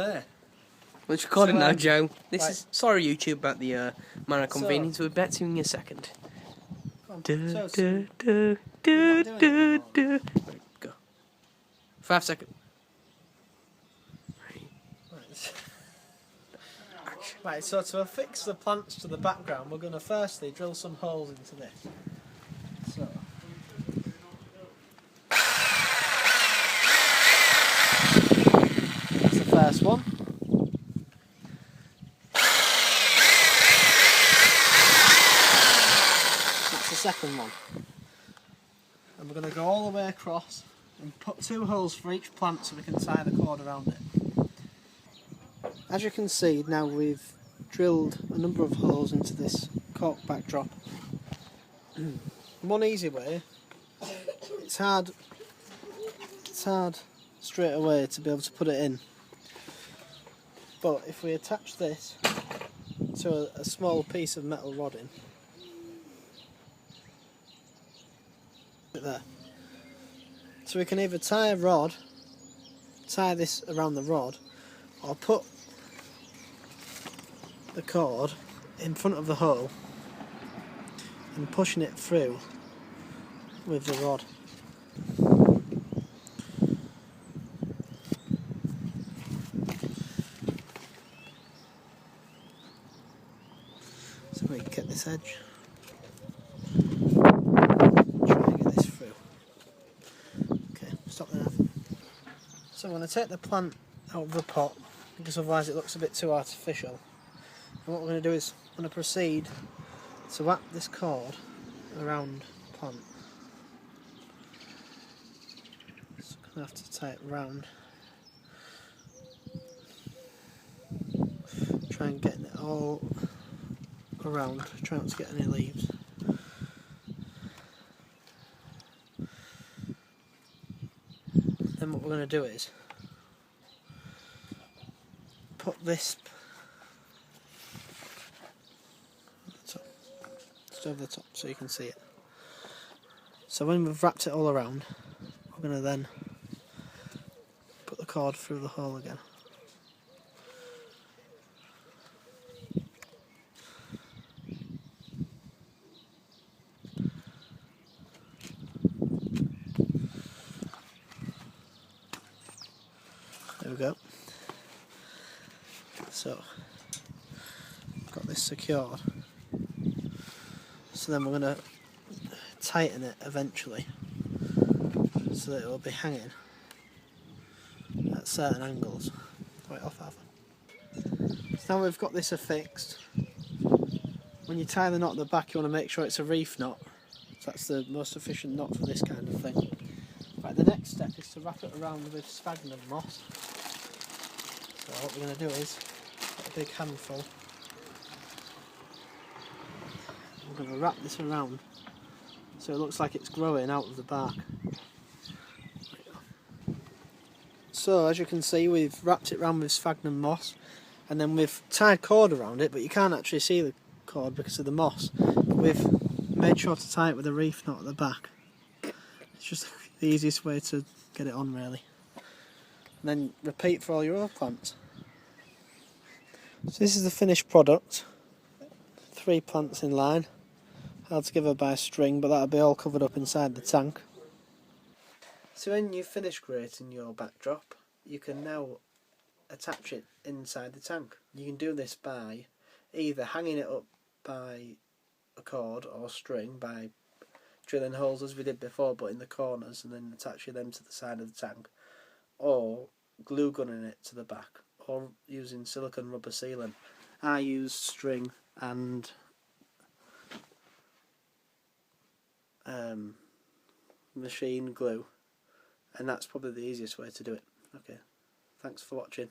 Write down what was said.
There. It's recording now, Joe. This right. is sorry YouTube about the minor convenience. We'll be back to you in a second. Go. 5 seconds. Right, so to affix the plants to the background, we're going to firstly drill some holes into this. So. That's the first one. That's the second one. And we're going to go all the way across and put 2 holes for each plant so we can tie the cord around it. As you can see, now we've drilled a number of holes into this cork backdrop. One easy way, it's hard straight away to be able to put it in, but if we attach this to a small piece of metal rodding, there, so we can either tie this around the rod, or put the cord in front of the hole and pushing it through with the rod. So we can get this edge. Try and get this through. Okay, stop there. So I'm going to take the plant out of the pot because otherwise it looks a bit too artificial. And what we're going to do is I'm going to proceed to wrap this cord around the plant. So I'm going to have to tie it round. Try and get it all around, try not to get any leaves. Then what we're going to do is put this just over the top so you can see it. So when we've wrapped it all around, we're going to then put the cord through the hole again. There we go. So, got this secured. So then we're going to tighten it eventually so that it will be hanging at certain angles. Right off, so now we've got this affixed. When you tie the knot at the back, you want to make sure it's a reef knot. So that's the most efficient knot for this kind of thing. Right, the next step is to wrap it around with sphagnum moss. So what we're going to do is get a big handful. We're going to wrap this around so it looks like it's growing out of the bark. So as you can see, we've wrapped it around with sphagnum moss, and then we've tied cord around it, but you can't actually see the cord because of the moss. But we've made sure to tie it with a reef knot at the back. It's just the easiest way to get it on, really. And then repeat for all your other plants. So this is the finished product. 3 plants in line, held together by a string, but that'll be all covered up inside the tank. So when you finish creating your backdrop, you can now attach it inside the tank. You can do this by either hanging it up by a cord or string, by drilling holes as we did before but in the corners, and then attaching them to the side of the tank, or glue gunning it to the back, or using silicone rubber sealant. I use string and machine glue, and that's probably the easiest way to do it. Okay, thanks for watching.